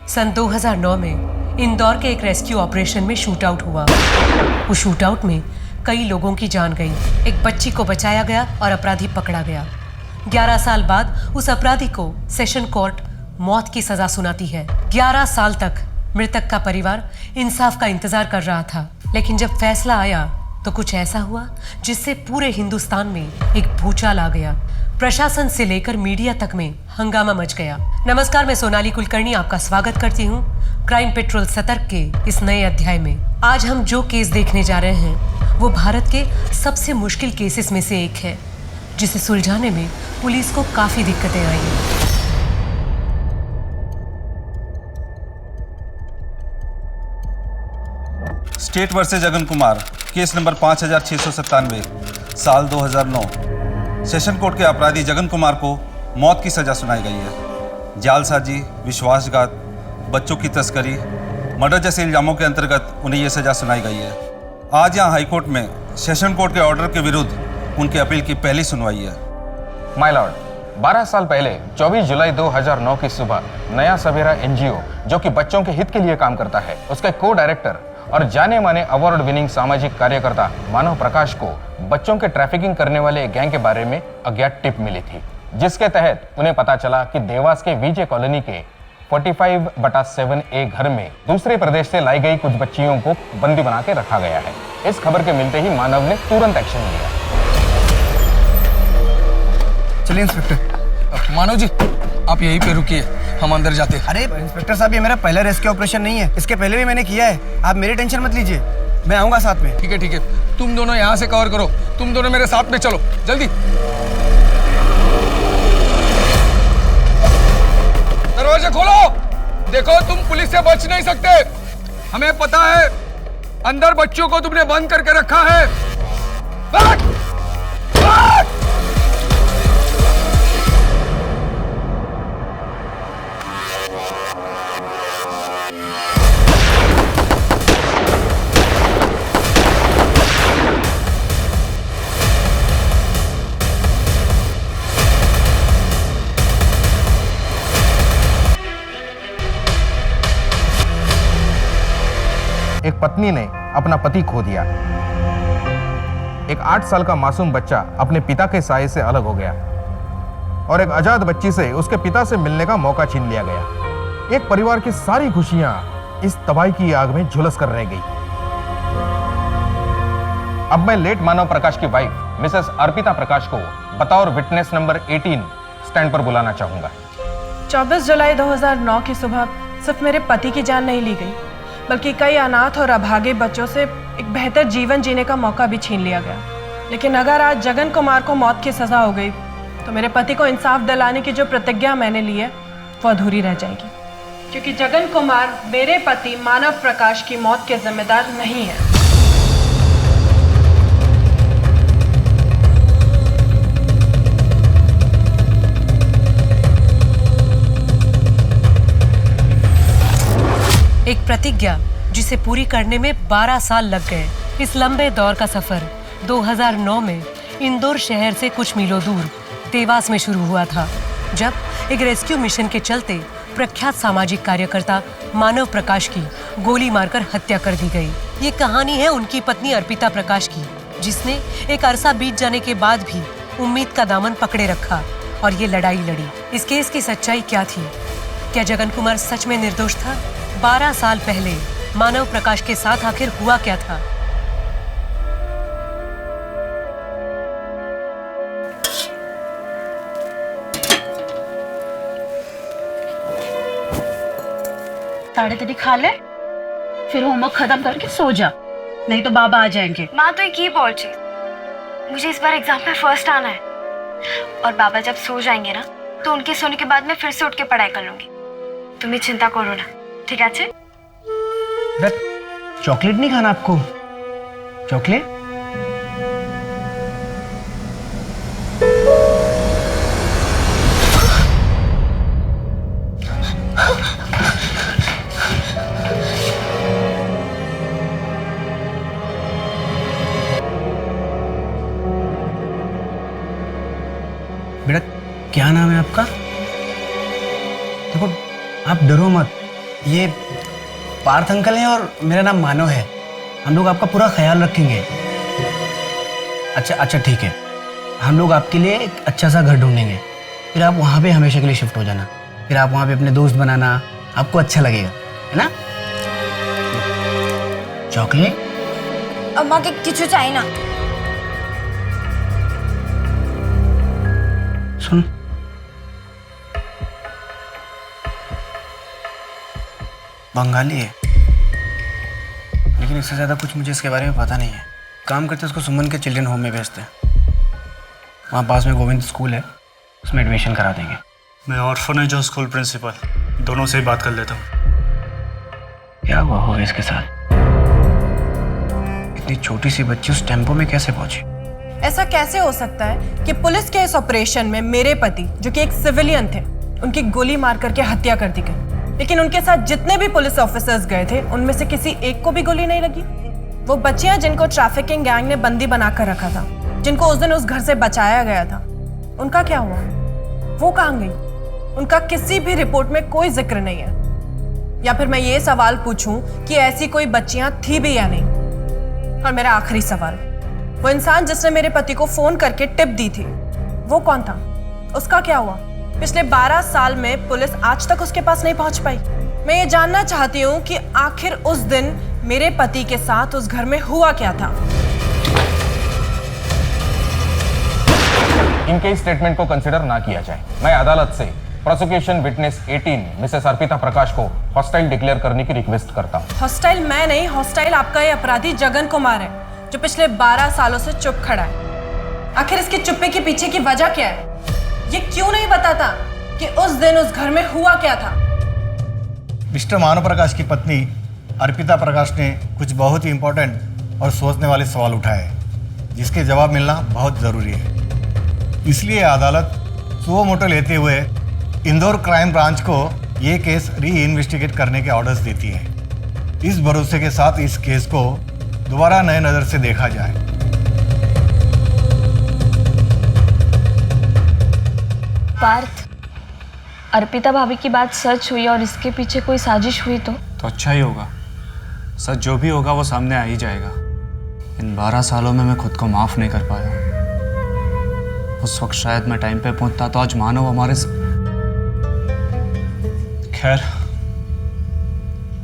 सन 2009 में इंदौर के एक रेस्क्यू ऑपरेशन में शूट आउट हुआ। उस शूट आउट में कई लोगों की जान गई, एक बच्ची को बचाया गया और अपराधी पकड़ा गया। 11 साल बाद उस अपराधी को सेशन कोर्ट मौत की सजा सुनाती है। 11 साल तक मृतक का परिवार इंसाफ का इंतजार कर रहा था, लेकिन जब फैसला आया तो कुछ ऐसा हुआ जिससे पूरे हिंदुस्तान में एक भूचाल आ गया। प्रशासन से लेकर मीडिया तक में हंगामा मच गया। नमस्कार, मैं सोनाली कुलकर्णी आपका स्वागत करती हूँ क्राइम पेट्रोल सतर्क के इस नए अध्याय में। आज हम जो केस देखने जा रहे हैं वो भारत के सबसे मुश्किल केसेस में से एक है, जिसे सुलझाने में पुलिस को काफी दिक्कतें आई। State versus Jagan Kumar, case number 5697, साल 2009। सेशन कोर्ट के अपराधी जगन कुमार को मौत की सजा सुनाई गई है। जालसाजी, विश्वासघात, बच्चों की तस्करी, मर्डर जैसे इल्जामों के अंतर्गत उन्हें यह सजा सुनाई गई है। आज यहाँ हाईकोर्ट में सेशन कोर्ट के ऑर्डर के विरुद्ध उनकी अपील की पहली सुनवाई है। माय लॉर्ड, 12 साल पहले 24 जुलाई 2009 की सुबह नया सवेरा एनजीओ, जो कि बच्चों के हित के लिए काम करता है, उसके को डायरेक्टर और जाने माने अवार्ड विनिंग सामाजिक कार्यकर्ता मानव प्रकाश को बच्चों के ट्रैफिकिंग करने वाले गैंग के बारे में अज्ञात टिप मिली थी, जिसके तहत उन्हें पता चला कि देवास के विजय कॉलोनी के 45/7A घर में दूसरे प्रदेश से लाई गई कुछ बच्चियों को बंदी बना के रखा गया है। इस खबर के मिलते ही मानव ने तुरंत एक्शन लिया। चलिए इंस्पेक्टर। मानव जी, आप यहीं पे रुकिए, हम अंदर जाते हैं। अरे इंस्पेक्टर साहब, ये मेरा पहला रेस्क्यू ऑपरेशन नहीं है, इसके पहले भी मैंने किया है। आप मेरी टेंशन मत लीजिए, मैं आऊंगा साथ में। ठीक है, तुम दोनों यहाँ से कवर करो, तुम दोनों मेरे साथ में चलो, जल्दी। दरवाजे खोलो। देखो, तुम पुलिस से बच नहीं सकते, हमें पता है अंदर बच्चों को तुमने बंद करके रखा है। भाग! भाग! एक पत्नी ने अपना पति खो दिया। एक 8 साल का मासूम बच्चा अपने पिता के साये से अलग हो गया और एक आजाद बच्ची से उसके पिता से मिलने का मौका छीन लिया गया। एक परिवार की सारी खुशियां इस तबाही की आग में झुलस कर रह गई। अब मैं लेट मानव प्रकाश की वाइफ मिसेस अर्पिता प्रकाश को बतौर विटनेस नंबर 18 स्टैंड पर बुलाना चाहूंगा। 24 जुलाई 2009 की सुबह सिर्फ मेरे पति की जान नहीं ली गई, बल्कि कई अनाथ और अभागे बच्चों से एक बेहतर जीवन जीने का मौका भी छीन लिया गया। लेकिन अगर आज जगन कुमार को मौत की सजा हो गई तो मेरे पति को इंसाफ दिलाने की जो प्रतिज्ञा मैंने ली है वो अधूरी रह जाएगी, क्योंकि जगन कुमार मेरे पति मानव प्रकाश की मौत के जिम्मेदार नहीं है। एक प्रतिज्ञा जिसे पूरी करने में 12 साल लग गए। इस लंबे दौर का सफर 2009 में इंदौर शहर से कुछ मीलों दूर देवास में शुरू हुआ था, जब एक रेस्क्यू मिशन के चलते प्रख्यात सामाजिक कार्यकर्ता मानव प्रकाश की गोली मारकर हत्या कर दी गई। ये कहानी है उनकी पत्नी अर्पिता प्रकाश की, जिसने एक अरसा बीत जाने के बाद भी उम्मीद का दामन पकड़े रखा और ये लड़ाई लड़ी। इस केस की सच्चाई क्या थी? क्या जगन कुमार सच में निर्दोष था? 12 साल पहले मानव प्रकाश के साथ आखिर हुआ क्या था? साढ़े तेरी खा ले, फिर होमवर्क खत्म करके सो जा, नहीं तो बाबा आ जाएंगे। माँ तो एक ही बोल छी, मुझे इस बार एग्जाम में फर्स्ट आना है, और बाबा जब सो जाएंगे ना तो उनके सोने के बाद मैं फिर से उठ के पढ़ाई कर लूंगी। तुम्हें चिंता करो ना, ठीक है? चॉकलेट नहीं खाना आपको? चॉकलेट? बेटा, क्या नाम है आपका? देखो, आप डरो मत, ये पार्थ अंकल हैं और मेरा नाम मानव है। हम लोग आपका पूरा ख्याल रखेंगे। अच्छा ठीक है, हम लोग आपके लिए एक अच्छा सा घर ढूंढेंगे, फिर आप वहाँ पे हमेशा के लिए शिफ्ट हो जाना। फिर आप वहाँ पे अपने दोस्त बनाना, आपको अच्छा लगेगा, है ना? चॉकलेट আমাকে কিছু চাই না। सुन, बंगाली है, लेकिन इससे ज़्यादा कुछ मुझे इसके बारे में पता नहीं है। काम करते उसको सुमन के चिल्ड्रन होम में भेजते हैं। वहाँ पास में गोविंद स्कूल है, उसमें एडमिशन करा देंगे। मैं ऑर्फनेज और स्कूल प्रिंसिपल दोनों से ही बात कर लेता हूँ। क्या हुआ होगा इसके साथ? इतनी छोटी सी बच्ची उस टेम्पो में कैसे पहुंची? ऐसा कैसे हो सकता है कि पुलिस के इस ऑपरेशन में मेरे पति, जो कि एक सिविलियन थे, उनकी गोली मार करके हत्या कर दी गई, लेकिन उनके साथ जितने भी पुलिस ऑफिसर्स गए थे उनमें से किसी एक को भी गोली नहीं लगी? वो बच्चियां जिनको ट्रैफिकिंग गैंग ने बंदी बनाकर रखा था, जिनको उस दिन उस घर से बचाया गया था, उनका क्या हुआ? वो कहाँ गई? उनका किसी भी रिपोर्ट में कोई जिक्र नहीं है। या फिर मैं ये सवाल पूछूं कि ऐसी कोई बच्चियां थी भी या नहीं? और मेरा आखिरी सवाल, वो इंसान जिसने मेरे पति को फोन करके टिप दी थी, वो कौन था? उसका क्या हुआ? पिछले 12 साल में पुलिस आज तक उसके पास नहीं पहुंच पाई। मैं ये जानना चाहती हूँ कि आखिर उस दिन मेरे पति के साथ उस घर में हुआ क्या था। इनके इस स्टेटमेंट को कंसिडर ना किया जाए। मैं अदालत से प्रोसिक्यूशन विटनेस 18 मिसेस अर्पिता प्रकाश को हॉस्टाइल डिक्लेयर करने की रिक्वेस्ट करता हूँ। हॉस्टाइल मैं नहीं, हॉस्टाइल आपका ये अपराधी जगन कुमार है, जो पिछले 12 सालों से चुप खड़ा है। आखिर इसके चुप्पे के पीछे की वजह क्या है? ये क्यों नहीं बताता कि उस दिन उस घर में हुआ क्या था? मिस्टर मानव प्रकाश की पत्नी अर्पिता प्रकाश ने कुछ बहुत ही इम्पोर्टेंट और सोचने वाले सवाल उठाए, जिसके जवाब मिलना बहुत ज़रूरी है। इसलिए अदालत सुओ मोटो लेते हुए इंदौर क्राइम ब्रांच को ये केस री इन्वेस्टिगेट करने के ऑर्डर्स देती है। इस भरोसे के साथ इस केस को दोबारा नए नज़र से देखा जाए। पार्थ, अर्पिता भाभी की बात सच हुई और इसके पीछे कोई साजिश हुई तो अच्छा ही होगा। सच जो भी होगा वो सामने आ ही जाएगा। इन 12 सालों में मैं खुद को माफ़ नहीं कर पाया। उस वक्त शायद मैं टाइम पे पहुंचता तो आज मानव हमारे खैर,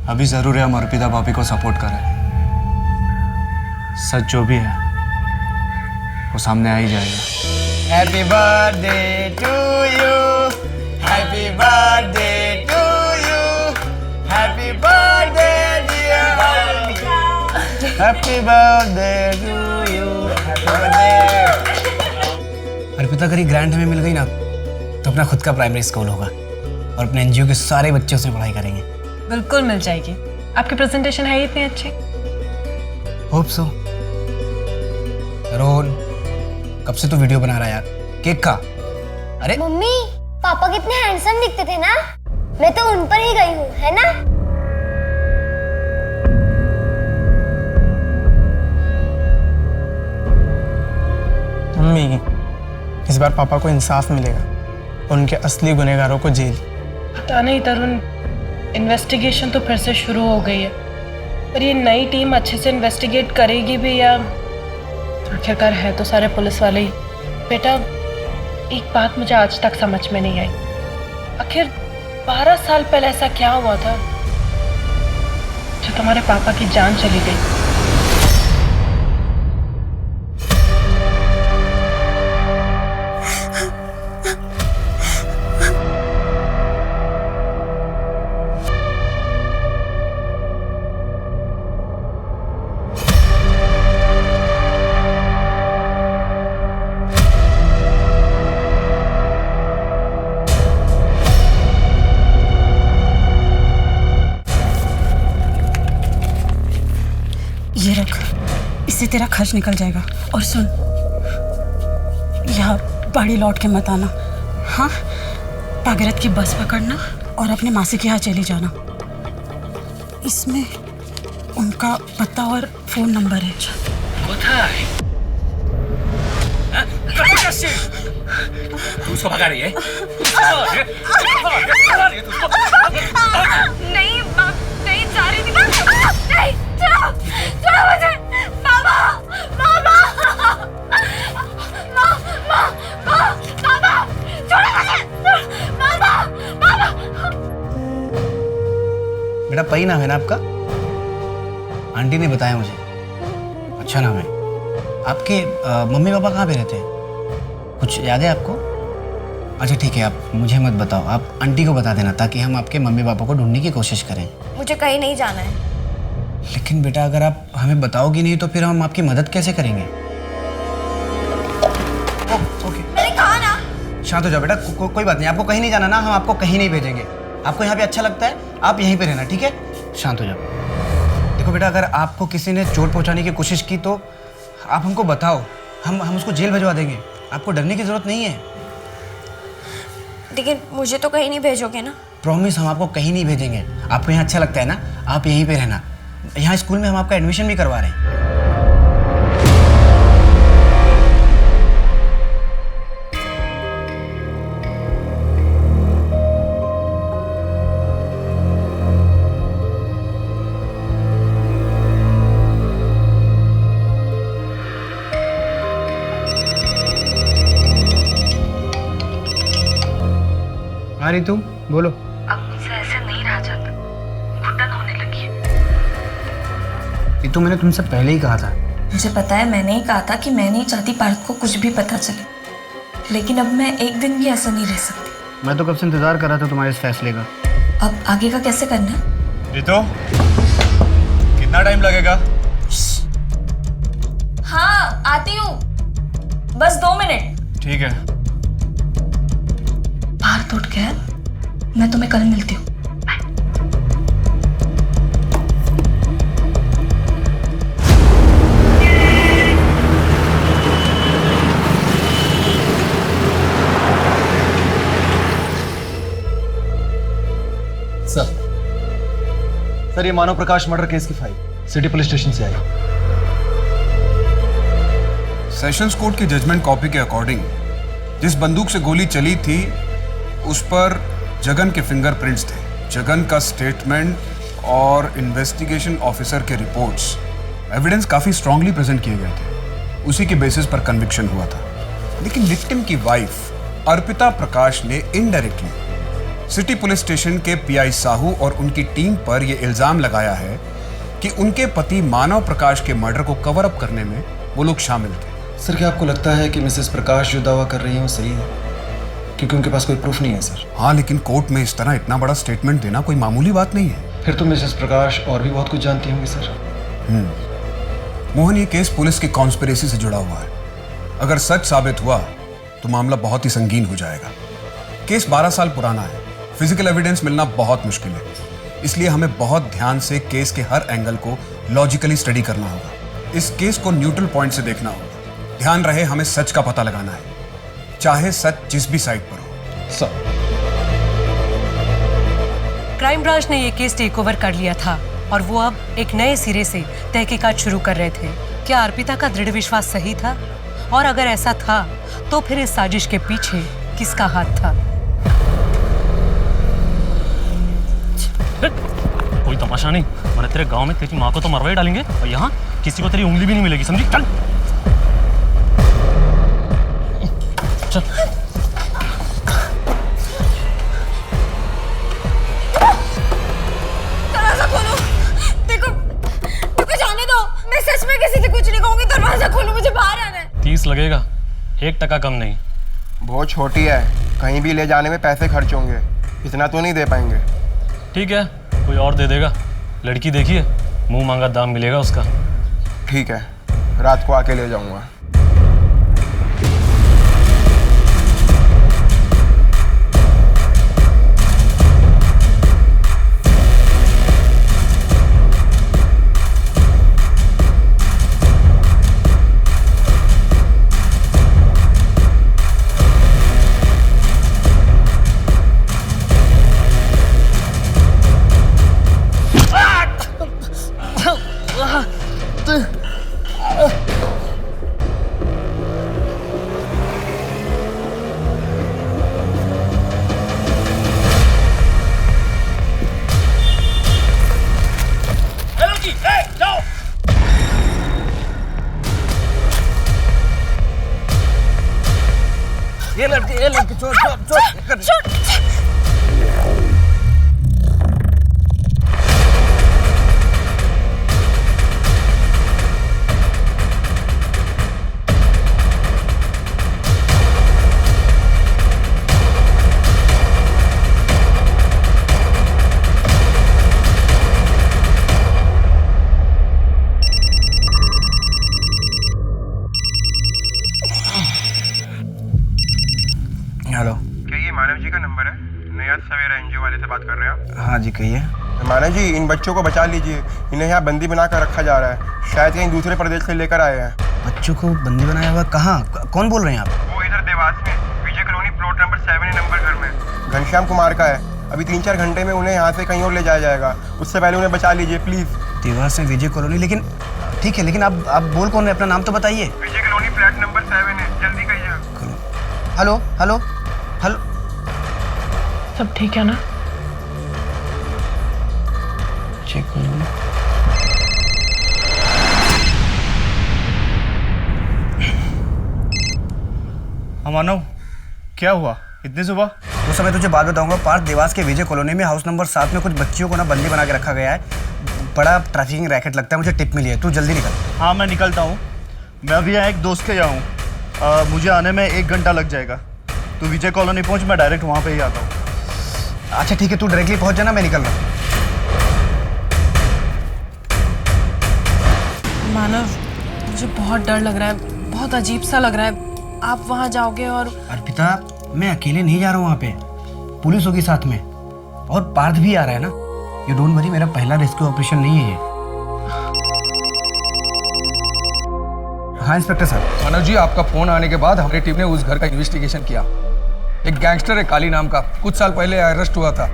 अभी ज़रूर है हम अर्पिता भाभी को सपोर्ट करें। सच जो भी है वो सामने आ ही जाएगा। Happy birthday to you, happy birthday to you, happy birthday dear Arpita, happy birthday to you, happy birthday. Arpita करी ग्रांट हमें मिल गई ना, तो अपना खुद का प्राइमरी स्कूल होगा और अपने एनजीओ के सारे बच्चों से पढ़ाई करेंगे। बिल्कुल मिल जाएगी। आपकी प्रेजेंटेशन है ही इतनी अच्छी। Hope so. रोहन, कब से तू वीडियो बना रहा है यार? केक का। अरे मम्मी, पापा कितने हैंडसम दिखते थे ना, मैं तो उन पर ही गई हूँ, है ना? मम्मी, इस बार पापा को इंसाफ मिलेगा, उनके असली गुनहगारों को जेल। पता नहीं तरुण, इन्वेस्टिगेशन तो फिर से शुरू हो गई है, पर ये नई टीम अच्छे से इन्वेस्टिगेट करेगी भी या आखिरकार है तो सारे पुलिस वाले ही। बेटा, एक बात मुझे आज तक समझ में नहीं आई, आखिर 12 साल पहले ऐसा क्या हुआ था जो तुम्हारे पापा की जान चली गई? ये रख, इससे तेरा खर्च निकल जाएगा। और सुन, यहाँ बाड़ी लौट के मत आना, हाँ? भागीरथ की बस पकड़ना और अपने मासी के यहाँ चली जाना। इसमें उनका पता और फोन नंबर है। तू उसको भगा रही है? नहीं बेटा पई नाम है ना आपका? आंटी ने बताया मुझे। अच्छा नाम है। आपके मम्मी पापा कहाँ पे रहते हैं? कुछ याद है आपको? अच्छा ठीक है, आप मुझे मत बताओ, आप आंटी को बता देना ताकि हम आपके मम्मी पापा को ढूंढने की कोशिश करें। मुझे कहीं नहीं जाना है। लेकिन बेटा अगर आप हमें बताओगी नहीं तो फिर हम आपकी मदद कैसे करेंगे? ओके मैंने कहा ना। शांत हो जाओ बेटा, कोई बात नहीं, आपको कहीं नहीं जाना ना, हम आपको कहीं नहीं भेजेंगे। आपको यहाँ पे अच्छा लगता है, आप यहीं पे रहना, ठीक है? शांत हो जाओ। देखो बेटा, अगर आपको किसी ने चोट पहुँचाने की कोशिश की तो आप हमको बताओ, हम उसको जेल भिजवा देंगे। आपको डरने की जरूरत नहीं है। लेकिन मुझे तो कहीं नहीं भेजोगे ना? प्रॉमिस, हम आपको कहीं नहीं भेजेंगे। आपको यहाँ अच्छा लगता है ना, आप यहीं पे रहना। यहाँ स्कूल में हम आपका एडमिशन भी करवा रहे हैं। अरे तुम बोलो। अब मुझसे ऐसे नहीं रहा जाता, घुटन होने लगी है। ये तो मैंने तुमसे पहले ही कहा था। मुझे पता है, मैंने ही कहा था कि मैं नहीं चाहती पार्थ को कुछ भी पता चले, लेकिन अब मैं एक दिन भी ऐसा नहीं रह सकती। मैं तो कब से इंतजार कर रहा था तुम्हारे इस फैसले का। अब आगे का कैसे करना है? रितो, कितना टाइम लगेगा? हाँ आती हूँ, बस 2 मिनट। ठीक है। पार्थ उठ गया, मैं तुम्हें कल मिलती हूँ। सर, ये मानव प्रकाश मर्डर केस की फाइल सिटी पुलिस स्टेशन से आई। सेशंस कोर्ट की जजमेंट कॉपी के अकॉर्डिंग जिस बंदूक से गोली चली थी उस पर जगन के फिंगरप्रिंट्स थे। जगन का स्टेटमेंट और इन्वेस्टिगेशन ऑफिसर के रिपोर्ट्स एविडेंस काफी स्ट्रांगली प्रेजेंट किए गए थे। उसी के बेसिस पर कन्विक्शन हुआ था। लेकिन विक्टिम की वाइफ अर्पिता प्रकाश ने इनडायरेक्टली सिटी पुलिस स्टेशन के पीआई साहू और उनकी टीम पर यह इल्जाम लगाया है कि उनके पति मानव प्रकाश के मर्डर को कवर अप करने में वो लोग शामिल थे। सर, क्या आपको लगता है कि मिसेस प्रकाश जो दावा कर रही है वो सही है? क्योंकि उनके पास कोई प्रूफ नहीं है सर। हाँ, लेकिन कोर्ट में इस तरह इतना बड़ा स्टेटमेंट देना कोई मामूली बात नहीं है। फिर तो मिसेस प्रकाश और भी बहुत कुछ जानती होंगी सर। मोहन, ये केस पुलिस की कॉन्स्पिरेसी से जुड़ा हुआ है। अगर सच साबित हुआ तो मामला बहुत ही संगीन हो जाएगा। केस 12 साल पुराना है, फिजिकल एविडेंस मिलना बहुत मुश्किल है। इसलिए हमें बहुत ध्यान से केस के हर एंगल को लॉजिकली स्टडी करना होगा। इस केस को न्यूट्रल पॉइंट से देखना होगा। ध्यान रहे, हमें सच का पता लगाना है, चाहे सच जिस भी साइड पर हो। सर, क्राइम ब्रांच ने ये केस टेक ओवर कर लिया था और वो अब एक नए सिरे से तहकीकात शुरू कर रहे थे। क्या अर्पिता का दृढ़ विश्वास सही था? और अगर ऐसा था तो फिर इस साजिश के पीछे किसका हाथ था? कोई तमाशा नहीं, मैंने तेरे गांव में तेरी माँ को तो मरवा ही डालेंगे और यहाँ किसी को तेरी उंगली भी नहीं मिलेगी, समझी? चल चल। दरवाजा खोलो। देखो जाने दो, मैं सच में किसी से कुछ नहीं कहूंगी। दरवाजा खोलो, मुझे बाहर आना है। 30 लगेगा, 1 टका कम नहीं। बहुत छोटी है, कहीं भी ले जाने में पैसे खर्च होंगे, इतना तो नहीं दे पाएंगे। ठीक है, कोई और दे देगा। लड़की देखिए, मुंह मांगा दाम मिलेगा उसका। ठीक है, रात को आके ले जाऊंगा। जी कहिए। माना जी, इन बच्चों को बचा लीजिए। इन्हें यहाँ बंदी बनाकर रखा जा रहा है, शायद कहीं दूसरे प्रदेश से लेकर आए हैं। बच्चों को बंदी बनाया हुआ? कहाँ? कौन बोल रहे हैं आप? वो इधर देवास में विजय कॉलोनी प्लॉट नंबर 7 नंबर घर में घनश्याम कुमार का है। अभी 3-4 घंटे में उन्हें यहाँ से कहीं और ले जाया जाएगा। उससे पहले उन्हें बचा लीजिए प्लीज। देवास में विजय कॉलोनी? लेकिन ठीक है, लेकिन आप बोल कौन रहे? अपना नाम तो बताइए। विजय कॉलोनी फ्लैट नंबर 7 है, जल्दी कहिए। हेलो हेलो हेलो, सब ठीक है ना? चेक करो। मानव, क्या हुआ इतनी सुबह? वो सब मैं तुझे बात बताऊंगा। पार्थ देवास के विजय कॉलोनी में हाउस नंबर 7 में कुछ बच्चियों को ना बंदी बना के रखा गया है। बड़ा ट्रैफिकिंग रैकेट लगता है, मुझे टिप मिली है। तू जल्दी निकल। हाँ मैं निकलता हूँ। मैं अभी यहाँ एक दोस्त के यहाँ हूँ, मुझे आने में 1 घंटा लग जाएगा। तू विजय कॉलोनी पहुँच, मैं डायरेक्ट वहाँ पे ही आता हूँ। अच्छा ठीक है, तू डायरेक्टली पहुँच जाना, मैं निकल रहा हूँ। मानव, मुझे बहुत डर लग रहा है, बहुत अजीब सा लग रहा है। आप वहाँ जाओगे और... अर्पिता, मैं अकेले नहीं जा रहा हूँ वहाँ पे, पुलिस होगी साथ में, और पार्थ भी आ रहा है ना। यू डोंट वरी, मेरा पहला रेस्क्यू ऑपरेशन नहीं है ये। हाँ इंस्पेक्टर साहब। मानव जी, आपका फोन आने के बाद हमारी टीम ने उस घर का इन्वेस्टिगेशन किया। एक गैंगस्टर है काली नाम का, कुछ साल पहले अरेस्ट हुआ था।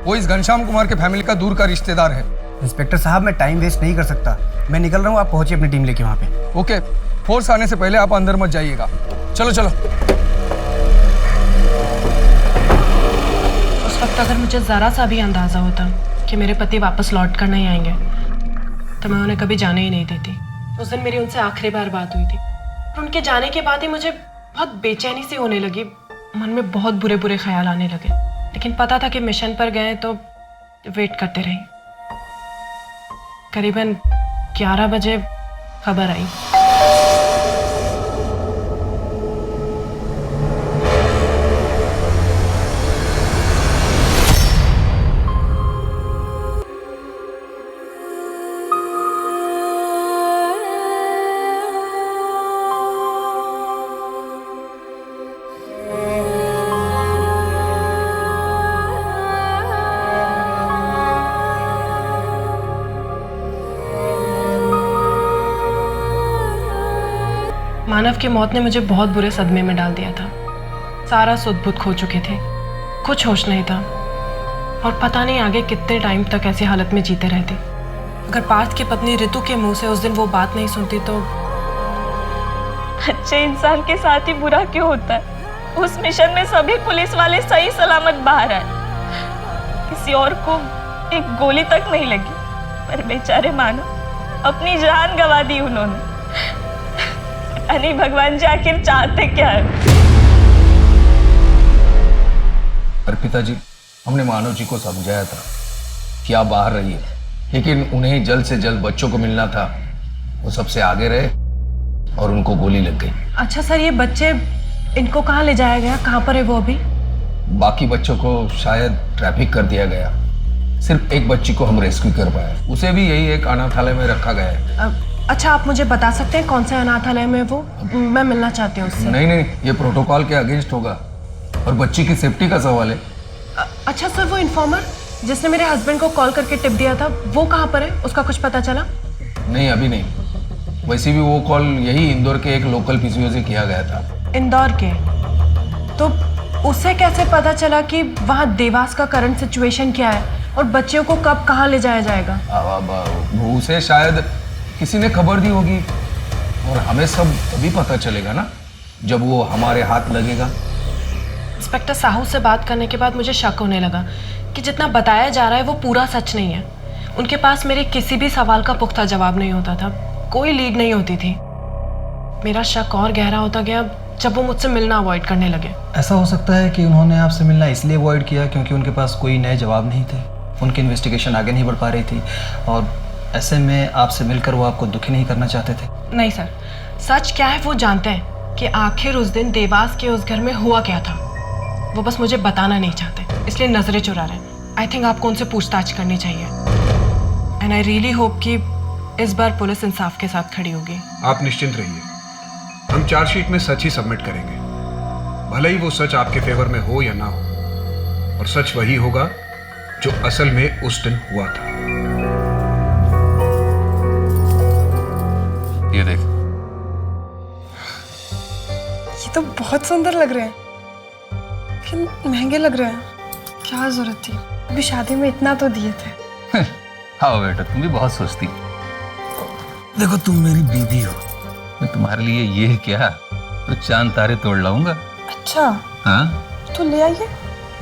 वो इस घनश्याम कुमार के फैमिली का दूर का रिश्तेदार है। इंस्पेक्टर साहब, मैं टाइम वेस्ट नहीं कर सकता, मैं निकल रहा हूँ। आप पहुंचिए अपनी टीम लेके वहाँ पे। ओके, फोर्स आने से पहले आप अंदर मत जाइएगा। चलो चलो। उस वक्त अगर मुझे ज़रा सा भी अंदाज़ा होता कि मेरे पति वापस लौट कर नहीं आएंगे तो मैं उन्हें कभी जाने ही नहीं देती। उस दिन मेरी उनसे आखिरी बार बात हुई थी और उनके जाने के बाद ही मुझे बहुत बेचैनी सी होने लगी। मन में बहुत बुरे बुरे ख्याल आने लगे, लेकिन पता था कि मिशन पर गए तो वेट करते रही। करीबन 11 बजे खबर आई। मानव की मौत ने मुझे बहुत बुरे सदमे में डाल दिया था। सारा सुध-बुध खो चुके थे, कुछ होश नहीं था और पता नहीं आगे कितने टाइम तक ऐसी हालत में जीते रहते। अगर पार्थ की पत्नी ऋतु के मुंह से उस दिन वो बात नहीं सुनती तो... अच्छे इंसान के साथ ही बुरा क्यों होता है? उस मिशन में सभी पुलिस वाले सही सलामत बाहर आए, किसी और को एक गोली तक नहीं लगी, पर बेचारे मानव अपनी जान गंवा दी उन्होंने। नहीं भगवान जी, आखिर चाहते क्या है? अर्पिता जी, हमने मानव जी को समझाया था कि आप बाहर रहिए, लेकिन उन्हें जल्द से जल्द बच्चों को मिलना था। वो सबसे आगे रहे और उनको गोली लग गई। अच्छा सर, ये बच्चे, इनको कहाँ ले जाया गया? कहाँ पर है वो अभी? बाकी बच्चों को शायद ट्रैफिक कर दिया गया। सिर्फ एक बच्ची को हम रेस्क्यू कर पाए, उसे भी यही एक अनाथालय में रखा गया है। अच्छा, आप मुझे बता सकते हैं कौन से अनाथालय में वो? मैं मिलना चाहती हूँ उससे। नहीं, ये प्रोटोकॉल के अगेंस्ट होगा और बच्ची की सेफ्टी का सवाल है। अच्छा सर, वो इन्फॉर्मर जिसने मेरे हस्बैंड को कॉल करके टिप दिया था, वो कहाँ पर है? उसका कुछ पता चला? नहीं, अभी नहीं। वैसे भी वो कॉल यही इंदौर के एक लोकल पीसीओ से किया गया था। इंदौर के? तो उसे कैसे पता चला कि वहाँ देवास का करंट सिचुएशन क्या है और बच्चियों को कब कहाँ ले जाया जाएगा? उसे शायद किसी ने खबर दी होगी और हमें सब तभी पता चलेगा ना जब वो हमारे हाथ लगेगा। इंस्पेक्टर साहू से बात करने के बाद मुझे शक होने लगा कि जितना बताया जा रहा है वो पूरा सच नहीं है। उनके पास मेरे किसी भी सवाल का पुख्ता जवाब नहीं होता था, कोई लीड नहीं होती थी। मेरा शक और गहरा होता गया जब वो मुझसे मिलना अवॉइड करने लगे। ऐसा हो सकता है कि उन्होंने आपसे मिलना इसलिए अवॉइड किया क्योंकि उनके पास कोई नए जवाब नहीं थे, उनकी इन्वेस्टिगेशन आगे नहीं बढ़ पा रही थी और ऐसे में आपसे मिलकर वो आपको दुखी नहीं करना चाहते थे। नहीं सर, सच क्या है वो जानते हैं कि आखिर उस दिन देवास के उस घर में हुआ क्या था। वो बस मुझे बताना नहीं चाहते, इसलिए नजरें चुरा रहे हैं। आई थिंक आपको उनसे पूछताछ करनी चाहिए एंड आई रियली होप कि इस बार पुलिस इंसाफ के साथ खड़ी होगी। आप निश्चिंत रहिए, हम चार्जशीट में सच ही सबमिट करेंगे, भले ही वो सच आपके फेवर में हो या ना हो। और सच वही होगा जो असल में उस दिन हुआ था। ये देख, ये तो बहुत सुंदर लग रहे हैं, लेकिन महंगे लग रहे हैं। क्या जरूरत थी, अभी शादी में इतना तो दिए थे। हाँ बेटा, तुम भी बहुत सोचती। देखो तुम मेरी बीवी हो, मैं तुम्हारे लिए ये क्या तो चांद तारे तोड़ लाऊंगा। अच्छा, हाँ तो ले आइए।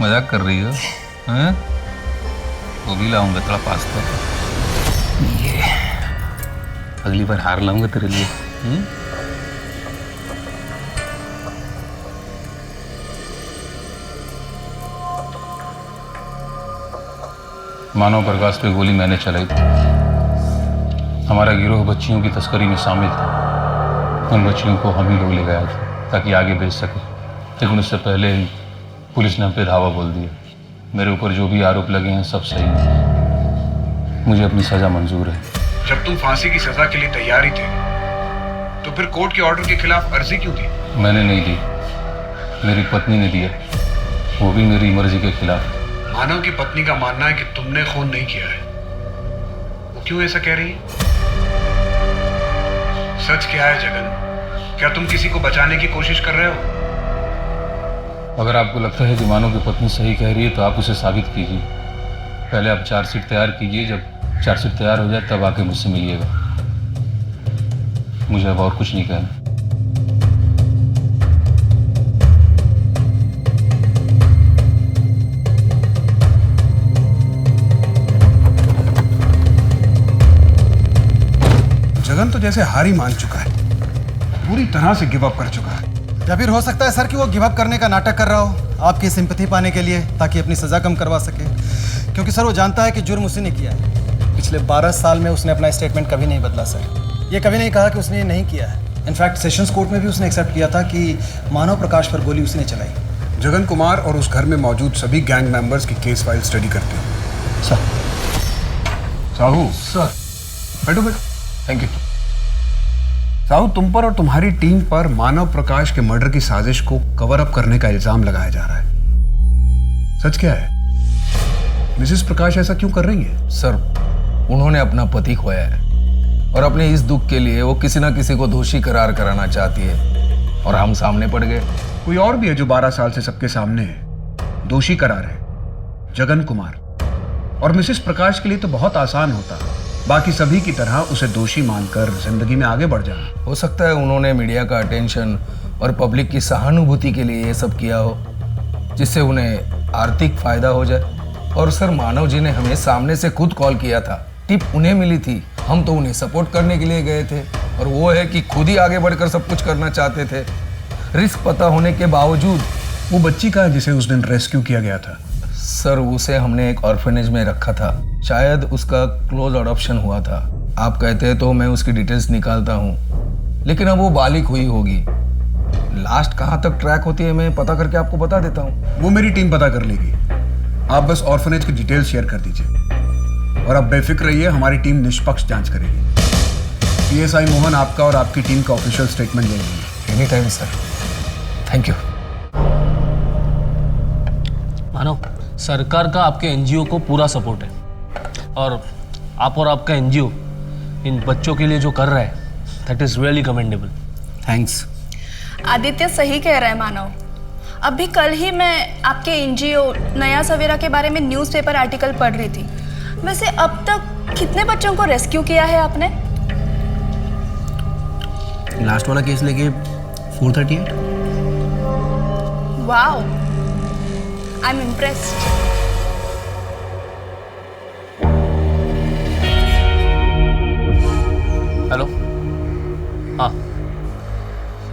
मजाक कर रही हो? हाँ वो भी लाऊंगा, थोड़ा पास्ता। ये अगली बार हार लाऊंगा तेरे लिए। मानव प्रकाश पे गोली मैंने चलाई थी। हमारा गिरोह बच्चियों की तस्करी में शामिल था। उन बच्चियों को हम ही लोग ले गया था ताकि आगे बेच सके, लेकिन उससे पहले ही पुलिस ने हम पे धावा बोल दिया। मेरे ऊपर जो भी आरोप लगे हैं सब सही है। मुझे अपनी सजा मंजूर है। जब तुम फांसी की सजा के लिए तैयार ही थे तो फिर कोर्ट के ऑर्डर के खिलाफ अर्जी क्यों दी? मैंने नहीं दी, मेरी पत्नी ने दिया, वो भी मेरी मर्जी के खिलाफ। मानव की पत्नी का मानना है कि तुमने खून नहीं किया है। वो क्यों ऐसा कह रही है? सच क्या है जगन? क्या तुम किसी को बचाने की कोशिश कर रहे हो? अगर आपको लगता है कि मानव की पत्नी सही कह रही है तो आप उसे साबित कीजिए। पहले आप चार्जशीट तैयार कीजिए, जब चार्जशीट तैयार हो जाए तब आके मुझसे मिलिएगा। मुझे अब और कुछ नहीं कहना। जगन तो जैसे हार ही मान चुका है, पूरी तरह से गिव अप कर चुका है। या फिर हो सकता है सर कि वो गिव अप करने का नाटक कर रहा हो आपकी सिंपैथी पाने के लिए, ताकि अपनी सजा कम करवा सके। क्योंकि सर वो जानता है कि जुर्म उसी ने किया है। पिछले 12 साल में उसने अपना स्टेटमेंट कभी नहीं बदला सर। ये कभी नहीं कहा कि उसने ये नहीं किया है। इनफैक्ट सेशंस कोर्ट में भी उसने एक्सेप्ट किया था कि मानव प्रकाश पर गोली उसने चलाई। जगन कुमार और उस घर में मौजूद सभी गैंग मेंबर्स की केस फाइल स्टडी करते हैं। सर। साहू सर। बैठो बैठो। Thank you. साहू, तुम पर और तुम्हारी टीम पर मानव प्रकाश के मर्डर की साजिश को कवर अप करने का इल्जाम लगाया जा रहा है। सच क्या है? मिसेस प्रकाश ऐसा क्यों कर रही है? सर, उन्होंने अपना पति खोया है और अपने इस दुख के लिए वो किसी ना किसी को दोषी करार कराना चाहती है और हम सामने पड़ गए। कोई और भी है जो 12 साल से सबके सामने है, दोषी करार है, जगन कुमार। और मिसेस प्रकाश के लिए तो बहुत आसान होता, बाकी सभी की तरह उसे दोषी मानकर जिंदगी में आगे बढ़ जाना। हो सकता है उन्होंने मीडिया का अटेंशन और पब्लिक की सहानुभूति के लिए ये सब किया हो, जिससे उन्हें आर्थिक फायदा हो जाए। और सर, मानव जी ने हमें सामने से खुद कॉल किया था, टिप उन्हें मिली थी, हम तो उन्हें सपोर्ट करने के लिए गए थे। और वो है कि खुद ही आगे बढ़कर सब कुछ करना चाहते थे, रिस्क पता होने के बावजूद। वो बच्ची का जिसे उस दिन रेस्क्यू किया गया था? सर, उसे हमने एक ऑर्फनेज में रखा था, शायद उसका क्लोज अडॉप्शन हुआ था। आप कहते हैं तो मैं उसकी डिटेल्स निकालता हूँ, लेकिन अब वो बालिग हुई होगी। लास्ट कहाँ तक ट्रैक होती है मैं पता करके आपको बता देता हूँ। वो मेरी टीम पता कर लेगी, आप बस ऑर्फनेज की डिटेल्स शेयर कर दीजिए। और अब बेफिक्र रहिए, हमारी टीम निष्पक्ष जांच करेगी। पीएसआई मोहन आपका और आपकी टीम का ऑफिशियल स्टेटमेंट ले लेंगे। Any time sir. Thank you. Manav, सरकार का आपके एनजीओ को पूरा सपोर्ट है और आप और आपका एनजीओ इन बच्चों के लिए जो कर रहा है, that is really commendable. Thanks. Aditya सही कह रहा है मानव। अभी कल ही मैं आपके एनजीओ नया सवेरा के बारे में न्यूज़पेपर आर्टिकल पढ़ रही थी। वैसे अब तक कितने बच्चों को रेस्क्यू किया है आपने? लास्ट वाला केस लेके 438। Wow, I am impressed. Hello, हाँ,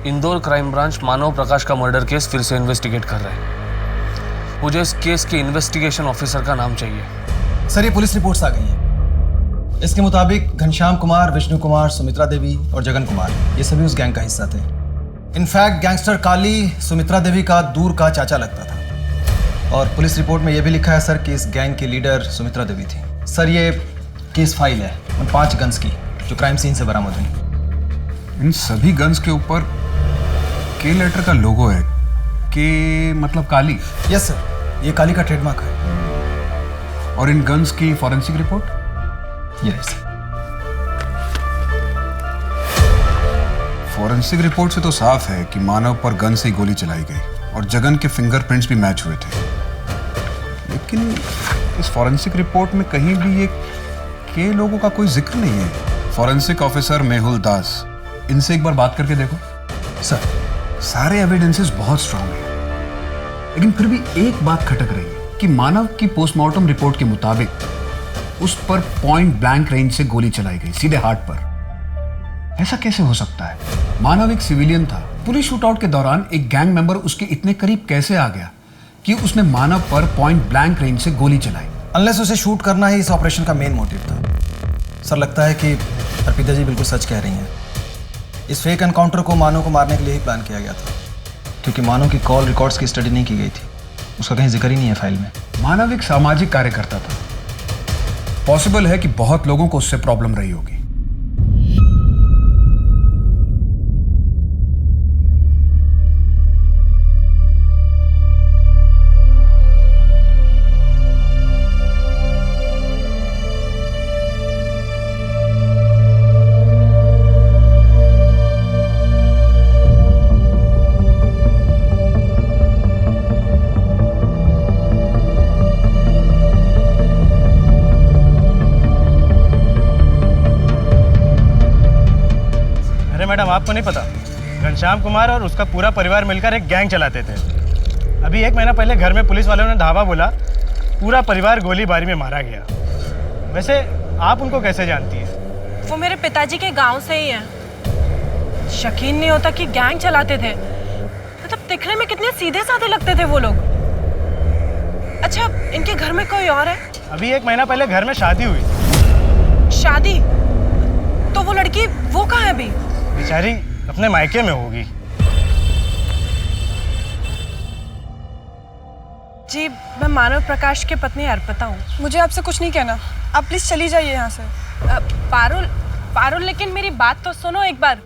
इंदौर क्राइम ब्रांच मानव प्रकाश का मर्डर केस फिर से इन्वेस्टिगेट कर रहा है। मुझे इस केस के इन्वेस्टिगेशन ऑफिसर का नाम चाहिए। सर, ये पुलिस रिपोर्ट्स आ गई हैं। इसके मुताबिक घनश्याम कुमार, विष्णु कुमार, सुमित्रा देवी और जगन कुमार, ये सभी उस गैंग का हिस्सा थे। इनफैक्ट गैंगस्टर काली सुमित्रा देवी का दूर का चाचा लगता था। और पुलिस रिपोर्ट में यह भी लिखा है सर कि इस गैंग की लीडर सुमित्रा देवी थी। सर, ये केस फाइल है उन 5 गन्स की जो क्राइम सीन से बरामद हुई। इन सभी गन्स के ऊपर के लेटर का लोगो है। के मतलब काली? यस सर, ये काली का ट्रेडमार्क है। और इन गन्स की forensic report? Yes. Forensic report से तो साफ है कि मानव पर गन से गोली चलाई गई और जगन के फिंगरप्रिंट्स भी मैच हुए थे। लेकिन इस फॉरेंसिक रिपोर्ट में कहीं भी ये के लोगों का कोई जिक्र नहीं है। फॉरेंसिक ऑफिसर मेहुल दास, इनसे एक बार बात करके देखो। सर, सारे एविडेंसेस बहुत स्ट्रांग हैं, लेकिन फिर भी एक बात खटक रही है कि मानव की पोस्टमार्टम रिपोर्ट के मुताबिक उस पर पॉइंट ब्लैंक रेंज से गोली चलाई गई, सीधे हार्ट पर। ऐसा कैसे हो सकता है? मानव एक सिविलियन था। पुलिस शूटआउट के दौरान एक गैंग मेंबर उसके इतने करीब कैसे आ गया कि उसने मानव पर पॉइंट ब्लैंक रेंज से गोली चलाई? अनलेस उसे शूट करना ही इस ऑपरेशन का मेन मोटिव था। सर, लगता है कि अर्पिता जी बिल्कुल सच कह रही हैं। इस फेक एनकाउंटर को मानव को मारने के लिए ही प्लान किया गया था, क्योंकि मानव की कॉल रिकॉर्ड्स की स्टडी नहीं की गई थी। उसका कहीं जिक्र ही नहीं है फाइल में। मानव एक सामाजिक कार्यकर्ता था। पॉसिबल है कि बहुत लोगों को उससे प्रॉब्लम रही होगी। मैडम, आपको नहीं पता, घनश्याम कुमार और उसका पूरा परिवार मिलकर एक गैंग चलाते थे। अभी 1 महीना पहले घर में पुलिस वालों ने धावा बोला, पूरा परिवार गोलीबारी में मारा गया। वैसे आप उनको कैसे जानती हैं? वो मेरे पिताजी के गांव से ही हैं। यकीन नहीं होता कि गैंग चलाते थे। मतलब दिखने में कितने सीधे साधे लगते थे वो लोग। अच्छा, इनके घर में कोई और है? अभी 1 महीना पहले घर में शादी हुई। शादी? तो वो लड़की वो कहाँ है अभी? बेचारी अपने मायके में होगी। जी, मैं मानव प्रकाश की पत्नी अर्पिता हूँ। मुझे आपसे कुछ नहीं कहना, आप प्लीज चली जाइए यहाँ से। पारुल, पारुल, लेकिन मेरी बात तो सुनो एक बार।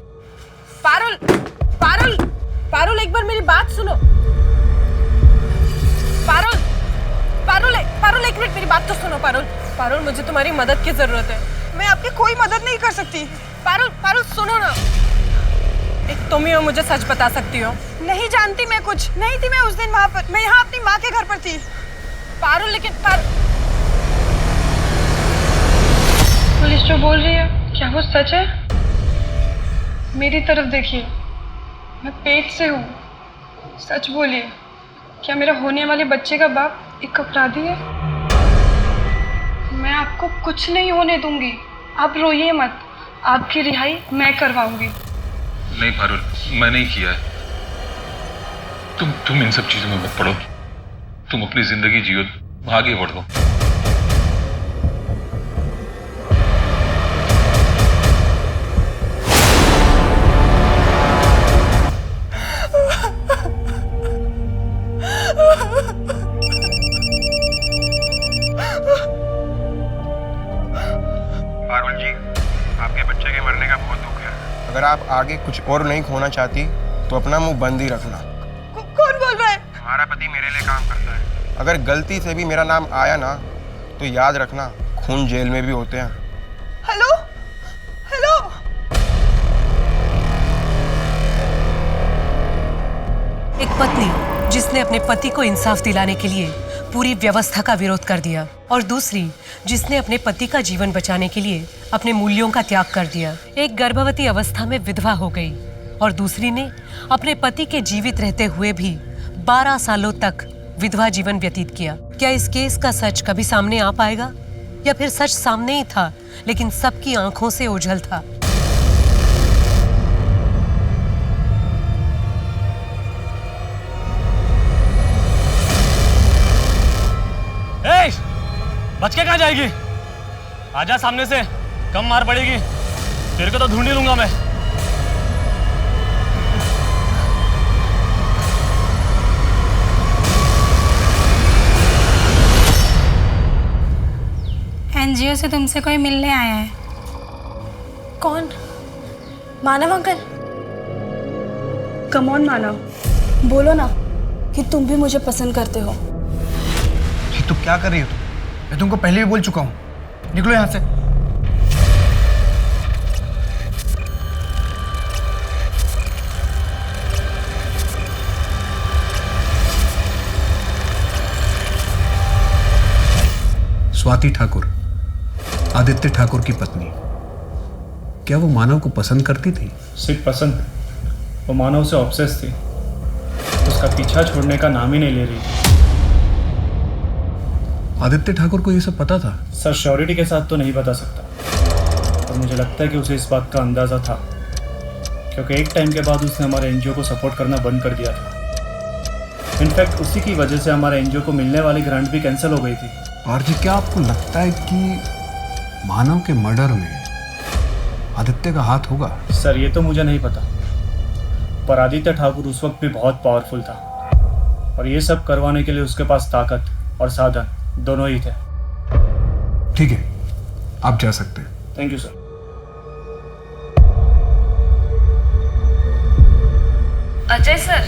पारुल, पारुल, पारुल, एक बार मेरी बात सुनो। पारुल, पारुल, पारुल, एक मिनट मेरी बात तो सुनो। पारुल, पारुल, मुझे तुम्हारी मदद की जरूरत है। मैं आपकी कोई मदद नहीं कर सकती। पारुल, पारुल, सुनो ना। एक तुम ही हो, मुझे सच बता सकती हो। नहीं जानती मैं कुछ। नहीं थी मैं उस दिन वहाँ पर। मैं यहाँ अपनी माँ के घर पर थी। पारुल, लेकिन पुलिस जो बोल रही है, क्या वो सच है? मेरी तरफ देखिए, मैं पेट से हूँ। सच बोलिए, क्या मेरा होने वाले बच्चे का बाप एक अपराधी है? मैं आपको कुछ नहीं होने दूंगी। आप रोइए मत, आपकी रिहाई मैं करवाऊंगी। नहीं पारुल, मैं नहीं किया है। तुम इन सब चीजों में मत पड़ो। तुम अपनी जिंदगी जियो, आगे बढ़ो। पारुल जी, आपके बच्चे के मरने का बहुत दुख है। अगर आप आगे कुछ और नहीं खोना चाहती तो अपना मुंह बंद ही रखना। कौन बोल रहा है? तुम्हारा पति मेरे लिए काम करता है। अगर गलती से भी मेरा नाम आया ना, तो याद रखना, खून जेल में भी होते हैं। Hello, hello. एक पत्नी जिसने अपने पति को इंसाफ दिलाने के लिए पूरी व्यवस्था का विरोध कर दिया, और दूसरी जिसने अपने पति का जीवन बचाने के लिए अपने मूल्यों का त्याग कर दिया। एक गर्भवती अवस्था में विधवा हो गई और दूसरी ने अपने पति के जीवित रहते हुए भी 12 सालों तक विधवा जीवन व्यतीत किया। क्या इस केस का सच कभी सामने आ पाएगा, या फिर सच सामने ही था लेकिन सबकी आंखों से ओझल था? बच के कहाँ जाएगी? आजा सामने से, कम मार पड़ेगी। तेरे को तो ढूंढ ही लूंगा मैं। एनजीओ से तुमसे कोई मिलने आया है। कौन? मानव अंकल? कम ऑन मानव, बोलो ना कि तुम भी मुझे पसंद करते हो। ये तू क्या कर रही हो? मैं तुमको पहले भी बोल चुका हूँ, निकलो यहाँ से। स्वाति ठाकुर, आदित्य ठाकुर की पत्नी, क्या वो मानव को पसंद करती थी? सिर्फ पसंद, वो मानव से ऑब्सेस थी। उसका पीछा छोड़ने का नाम ही नहीं ले रही थी। आदित्य ठाकुर को ये सब पता था? सर, श्योरिटी के साथ तो नहीं बता सकता, पर मुझे लगता है कि उसे इस बात का अंदाज़ा था, क्योंकि एक टाइम के बाद उसने हमारे एनजीओ को सपोर्ट करना बंद कर दिया था। इनफैक्ट उसी की वजह से हमारे एनजीओ को मिलने वाली ग्रांट भी कैंसिल हो गई थी। और जी, क्या आपको लगता है कि मानव के मर्डर में आदित्य का हाथ होगा? सर, ये तो मुझे नहीं पता, पर आदित्य ठाकुर उस वक्त भी बहुत पावरफुल था, और ये सब करवाने के लिए उसके पास ताकत और साधन दोनों ही थे। ठीक है, आप जा सकते हैं। Thank you sir. Ajay sir,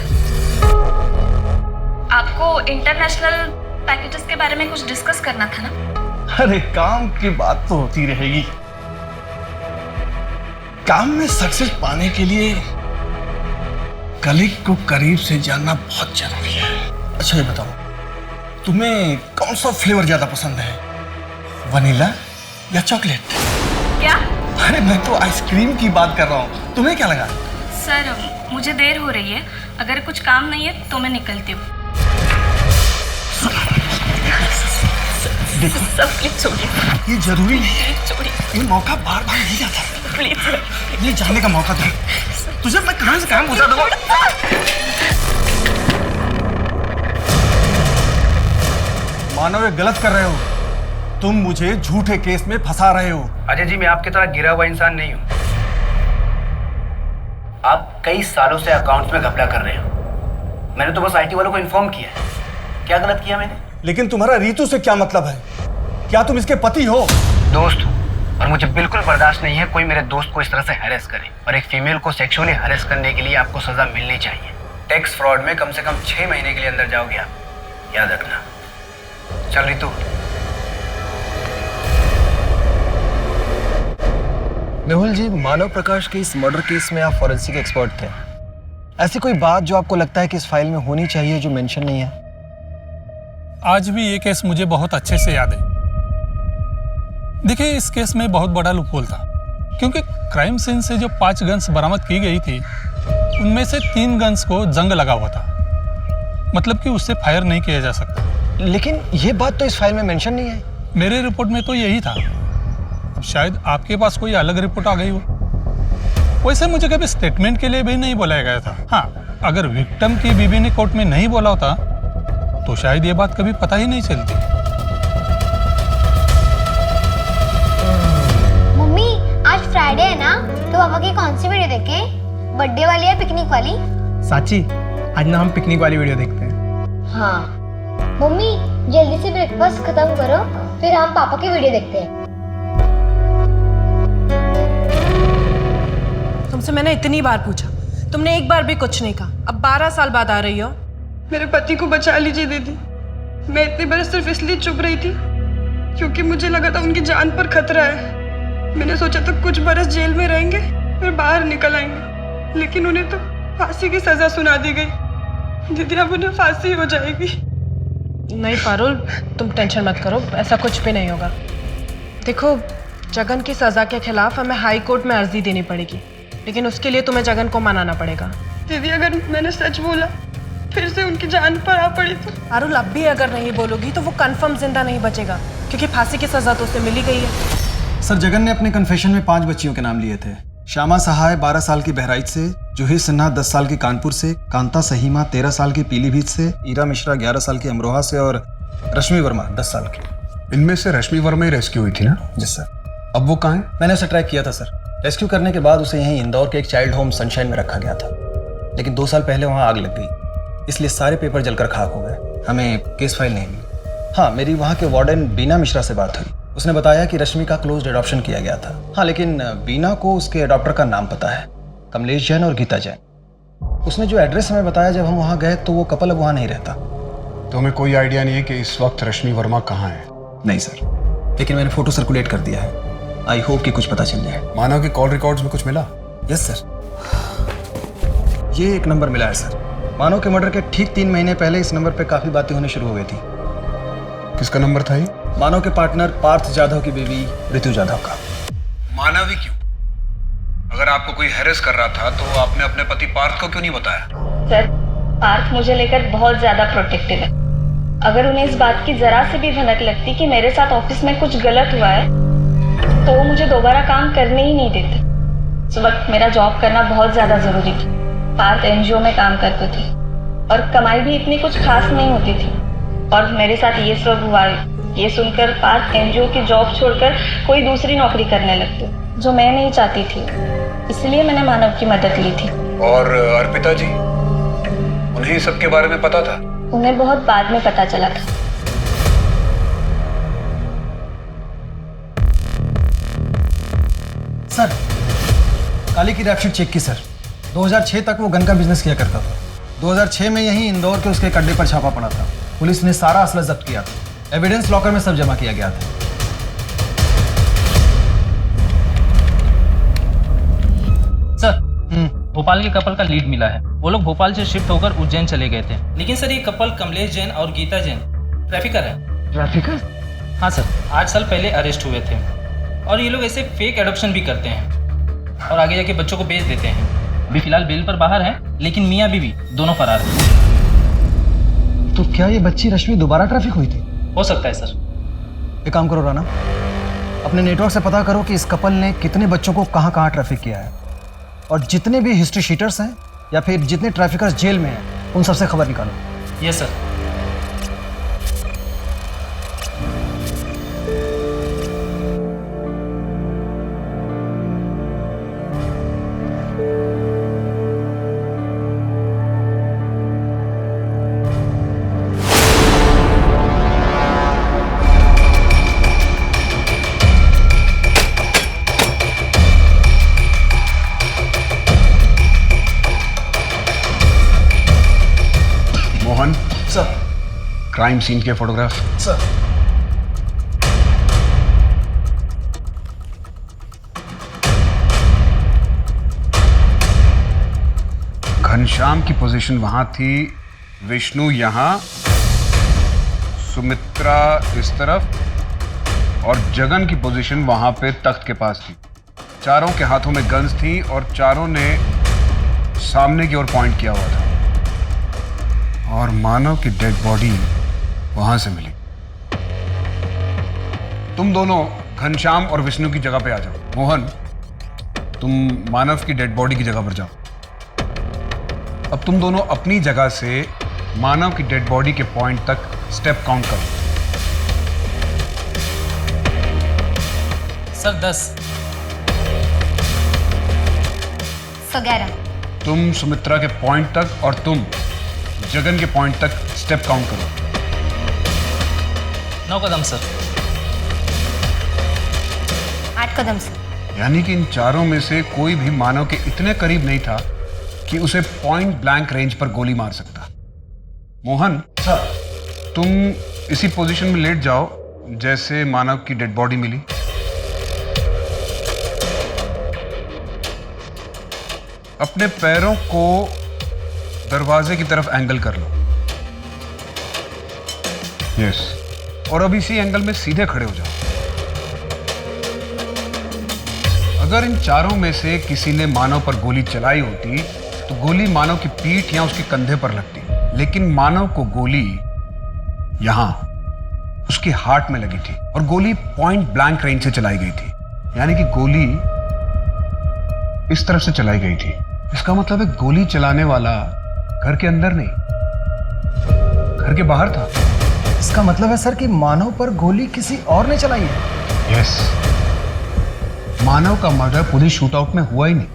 आपको इंटरनेशनल पैकेजेस के बारे में कुछ डिस्कस करना था ना? अरे काम की बात तो होती रहेगी। काम में सक्सेस पाने के लिए कलीग को करीब से जानना बहुत जरूरी है। अच्छा ये बताओ, तुम्हें कौन सा फ्लेवर ज्यादा पसंद है, वनीला या चॉकलेट? क्या? अरे मैं तो आइसक्रीम की बात कर रहा हूँ, तुम्हें क्या लगा? सर, मुझे देर हो रही है, अगर कुछ काम नहीं है तो मैं निकलती हूँ। देखो सब प्लीज छोड़िए। ये जरूरी नहीं है, छोड़िए। ये मौका बार बार नहीं आता। प्लीज ये जानने का मौका दो, तुझे मैं कहां से कहां पहुंचा दूंगा। मानव, ये गलत कर रहे हो, तुम मुझे झूठे केस में फंसा रहे हो। अजय जी, मैं आपकी तरह गिरा हुआ इंसान नहीं हूं। आप कई सालों से अकाउंट्स में घपला कर रहे हो। मैंने तो बस आईटी वालों को इन्फॉर्म किया है। क्या गलत किया मैंने? लेकिन तुम्हारा रीतू से क्या मतलब है? क्या तुम इसके पति हो? दोस्त हूं, और मुझे बिल्कुल बर्दाश्त नहीं है कोई मेरे दोस्त को इस तरह से हैरेस करे। और एक फीमेल को सेक्सुअली हैरेस करने के लिए आपको सजा मिलनी चाहिए। टैक्स फ्रॉड में कम से कम 6 महीने के लिए अंदर जाओगे आप, याद रखना। चल रीतू। मेहुल जी, मानव प्रकाश के इस मर्डर केस में आप फॉरेंसिक एक्सपर्ट थे। ऐसी कोई बात जो आपको लगता है कि इस फाइल में होनी चाहिए जो मेंशन नहीं है? आज भी ये केस मुझे बहुत अच्छे से याद है। देखिए, इस केस में बहुत बड़ा लूपहोल था, क्योंकि क्राइम सीन से जो 5 गन्स बरामद की गई थी, उनमें से 3 गन्स को जंग लगा हुआ था, मतलब कि उससे फायर नहीं किया जा सकता। लेकिन ये बात तो इस फाइल में मेंशन नहीं है। मेरे रिपोर्ट में तो यही था, अब शायद आपके पास कोई अलग रिपोर्ट आ गई हो। वैसे मुझे कभी स्टेटमेंट के लिए भी नहीं बुलाया गया था। हाँ, अगर विक्टिम की बीवी ने कोर्ट में नहीं बोला होता तो शायद ये बात कभी पता ही नहीं चलती। मम्मी, आज फ्राइडे है ना, तो पापा की कौन सी वीडियो देखे? बर्थडे वाली या पिकनिक वाली? साची, आज ना हम पिकनिक वाली वीडियो देखते हैं। हाँ। मम्मी, जल्दी से ब्रेकफास्ट खत्म करो, फिर हम पापा की वीडियो देखते हैं। तुमसे मैंने इतनी बार पूछा, तुमने एक बार भी कुछ नहीं कहा। अब 12 साल बाद आ रही हो। मेरे पति को बचा लीजिए दीदी। मैं इतने बरस सिर्फ इसलिए चुप रही थी क्योंकि मुझे लगा था उनकी जान पर खतरा है। मैंने सोचा था कुछ बरस जेल में रहेंगे फिर बाहर निकल आएंगे, लेकिन उन्हें तो फांसी की सजा सुना दी गई। दीदी, अब उन्हें फांसी हो जाएगी। नहीं पारुल, तुम टेंशन मत करो, ऐसा कुछ भी नहीं होगा। देखो, जगन की सजा के खिलाफ हमें हाई कोर्ट में अर्जी देनी पड़ेगी, लेकिन उसके लिए तुम्हें जगन को मनाना पड़ेगा। दीदी, अगर मैंने सच बोला फिर से उनकी जान पर आ पड़ी तो? पारुल, अब भी अगर नहीं बोलोगी तो वो कंफर्म जिंदा नहीं बचेगा, क्योंकि फांसी की सजा तो उसे मिल ही गई है। सर, जगन ने अपने कन्फेशन में 5 बच्चियों के नाम लिए थे। श्यामा सहाय 12 साल की बहराइच से, जूही सिन्हा 10 साल की कानपुर से, कांता सहीमा 13 साल की पीलीभीत से, ईरा मिश्रा 11 साल की अमरोहा से और रश्मि वर्मा 10 साल की। इनमें से रश्मि वर्मा ही रेस्क्यू हुई थी ना? जी सर। अब वो कहाँ है? मैंने उसे ट्रैक किया था सर। रेस्क्यू करने के बाद उसे यहीं इंदौर के एक चाइल्ड होम सनशाइन में रखा गया था, लेकिन 2 साल पहले वहाँ आग लग गई, इसलिए सारे पेपर जलकर खाक हो गए। हमें केस फाइल नहीं मिली। हाँ, मेरी वहाँ के वार्डन बीना मिश्रा से बात हुई। उसने बताया कि रश्मि का क्लोज्ड एडॉप्शन किया गया था। हाँ, लेकिन बीना को उसके एडॉप्टर का नाम पता है, कमलेश जैन और गीता जैन। उसने जो एड्रेस हमें बताया जब हम वहाँ गए, तो वो कपल अब वहाँ नहीं रहता। तो हमें कोई आइडिया नहीं है कि इस वक्त रश्मि वर्मा कहाँ है। नहीं सर, लेकिन मैंने फोटो सर्कुलेट कर दिया है। आई होप कि कुछ पता चल जाए। मानव के कॉल रिकॉर्ड्स में कुछ मिला? यस सर, ये एक नंबर मिला है सर। मानव के मर्डर के ठीक 3 महीने पहले इस नंबर पे काफी बातें होनी शुरू हो गई थी। किसका नंबर था ये? मानव के पार्टनर पार्थ जाधव की बीवी ऋतु जाधव का। मानव ही क्यों? अगर आपको कोई हैरेस कर रहा था तो आपने अपने पति पार्थ को क्यों नहीं बताया? सर, पार्थ मुझे लेकर बहुत ज्यादा प्रोटेक्टिव है। अगर उन्हें इस बात की जरा से भी भनक लगती कि मेरे साथ ऑफिस में कुछ गलत हुआ है तो वो मुझे दोबारा काम करने ही नहीं देते। उस वक्त मेरा जॉब करना बहुत ज्यादा जरूरी था। पार्थ एनजीओ में काम करते थे और कमाई भी इतनी कुछ खास नहीं होती थी, और मेरे साथ ये सब हुआ। ये सुनकर पार्थ एनजीओ की जॉब छोड़कर कोई दूसरी नौकरी करने लगते, जो मैं नहीं चाहती थी। इसलिए मैंने मानव की मदद ली थी। और अर्पिता जी, उन्हें सब के बारे में पता था? उन्हें बहुत बाद में पता चला था। सर, काली की रैपशीट चेक की सर। 2006 तक वो गन का बिजनेस किया करता था। 2006 में यहीं इंदौर के उसके एक अड्डे पर छापा पड़ा था। पुलिस ने सारा असला जब्त किया था। एविडेंस लॉकर में सब जमा किया गया था। सर, भोपाल के कपल का लीड मिला है। वो लोग भोपाल से शिफ्ट होकर उज्जैन चले गए थे। लेकिन सर, ये कपल कमलेश जैन और गीता जैन ट्रैफिकर है। ट्रैफिकर? हाँ सर, 8 साल पहले अरेस्ट हुए थे। और ये लोग ऐसे फेक एडॉप्शन भी करते हैं और आगे जाके बच्चों को बेच देते हैं। अभी फिलहाल बेल पर बाहर है, लेकिन मियाँ बीवी दोनों फरार हैं। तो क्या ये बच्ची रश्मि दोबारा ट्रैफिक हुई थी? हो सकता है सर। एक काम करो राना, अपने नेटवर्क से पता करो कि इस कपल ने कितने बच्चों को कहाँ कहाँ ट्रैफिक किया है, और जितने भी हिस्ट्री शीटर्स हैं या फिर जितने ट्रैफिकर्स जेल में हैं उन सबसे खबर निकालो। Yes sir. Mohan sir. Crime scene के फोटोग्राफ। सर। घनश्याम की पोजीशन वहां थी, विष्णु यहां, सुमित्रा इस तरफ और जगन की पोजीशन वहां पे तख्त के पास थी। चारों के हाथों में गन्स थी और चारों ने सामने की ओर पॉइंट किया हुआ था। और मानव की डेड बॉडी वहां से मिली। तुम दोनों घनश्याम और विष्णु की जगह पे आ जाओ। मोहन, तुम मानव की डेड बॉडी की जगह पर जाओ। अब तुम दोनों अपनी जगह से मानव की डेड बॉडी के पॉइंट तक स्टेप काउंट करो। सर 10। 11। तुम सुमित्रा के पॉइंट तक और तुम जगन के पॉइंट तक स्टेप काउंट करो। 9 कदम सर। 8 कदम सर। यानी कि इन चारों में से कोई भी मानव के इतने करीब नहीं था कि उसे पॉइंट ब्लैंक रेंज पर गोली मार सकता। मोहन सर, तुम इसी पोजीशन में लेट जाओ जैसे मानव की डेड बॉडी मिली। अपने पैरों को दरवाजे की तरफ एंगल कर लो। यस। और अब इसी एंगल में सीधे खड़े हो जाओ। अगर इन चारों में से किसी ने मानव पर गोली चलाई होती तो गोली मानव की पीठ या उसके कंधे पर लगती, लेकिन मानव को गोली यहां उसके हार्ट में लगी थी और गोली पॉइंट ब्लैंक रेंज से चलाई गई थी। यानी कि गोली इस तरफ से चलाई गई थी। इसका मतलब है गोली चलाने वाला घर के अंदर नहीं, घर के बाहर था। इसका मतलब है सर कि मानव पर गोली किसी और ने चलाई है। यस। मानव का मर्डर पुलिस शूटआउट में हुआ ही नहीं।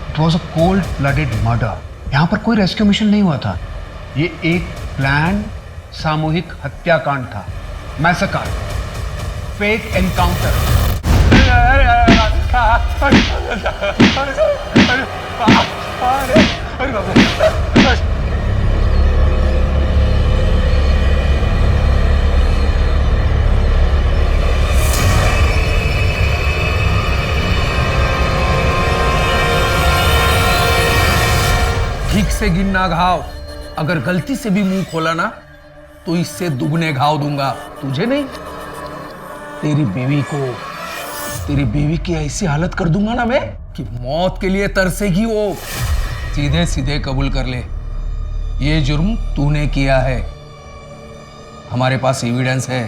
It was a cold blooded murder. यहां पर कोई रेस्क्यू मिशन नहीं हुआ था। ये एक प्लान सामूहिक हत्याकांड था। Massacre, fake encounter. से गिनना घाव, अगर गलती से भी मुंह खोला ना तो इससे दुगने घाव दूंगा, तुझे नहीं तेरी बीवी की ऐसी हालत कर दूंगा ना मैं कि मौत के लिए तरसेगी वो। सीधे सीधे कबूल कर ले, ये जुर्म तूने किया है, हमारे पास एविडेंस है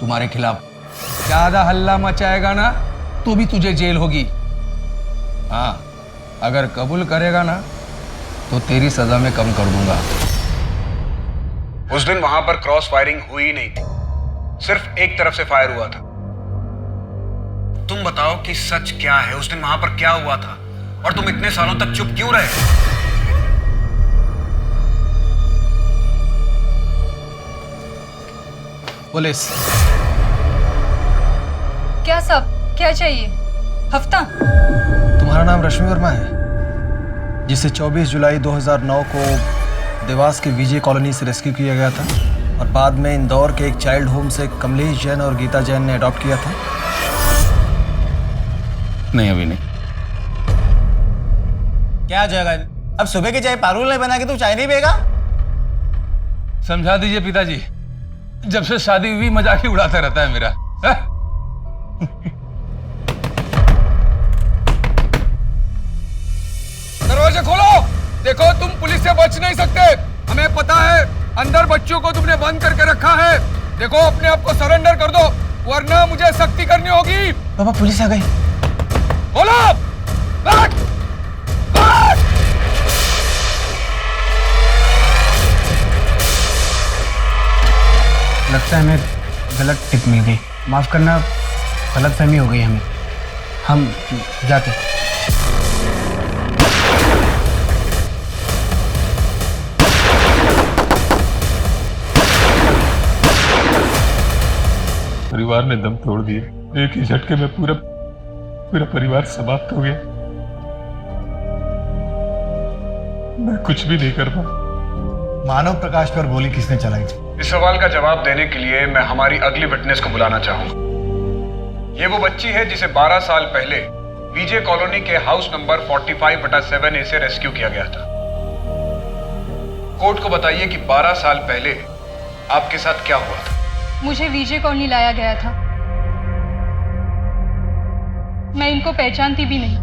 तुम्हारे खिलाफ। ज्यादा हल्ला मचाएगा ना तो भी तुझे जेल होगी। हाँ, अगर कबूल करेगा ना तो तेरी सजा में कम कर दूंगा। उस दिन वहां पर क्रॉस फायरिंग हुई नहीं थी, सिर्फ एक तरफ से फायर हुआ था। तुम बताओ कि सच क्या है, उस दिन वहां पर क्या हुआ था और तुम इतने सालों तक चुप क्यों रहे? पुलिस। क्या सब क्या चाहिए? हफ्ता? तुम्हारा नाम रश्मि वर्मा है, जिसे 24 जुलाई 2009 को देवास के विजय कॉलोनी से रेस्क्यू किया गया था और बाद में इंदौर के एक चाइल्ड होम से कमलेश जैन और गीता जैन ने अडॉप्ट किया था। नहीं, अभी नहीं। क्या हो जाएगा? अब सुबह की चाय पारुल नहीं बना के तू चाय नहीं पिएगा? समझा दीजिए पिताजी, जब से शादी हुई मजाक ही उड़ाता रहता है मेरा। दरवाजे खोलो, देखो तुम पुलिस से बच नहीं सकते। हमें पता है अंदर बच्चों को तुमने बंद करके रखा है। देखो अपने आप को सरेंडर कर दो वरना मुझे सख्ती करनी होगी। पापा पुलिस आ गई। खोलो। बैठ! बैठ! लगता है हमें गलत टिप मिल गई, माफ करना, गलतफहमी हो गई हमें, हम जाते। परिवार ने दम तोड़ दिए, एक ही झटके में पूरा परिवार समाप्त हो गया। मैं कुछ भी नहीं कर पाया। मानव प्रकाश पर गोली किसने चलाई? इस सवाल का जवाब देने के लिए मैं हमारी अगली विटनेस को बुलाना चाहूंगा। ये वो बच्ची है जिसे 12 साल पहले विजय कॉलोनी के हाउस नंबर 45/7A से रेस्क्यू किया गया था। कोर्ट को बताइए कि 12 साल पहले आपके साथ क्या हुआ था? मुझे विजय कॉलोनी लाया गया था। मैं इनको पहचानती भी नहीं।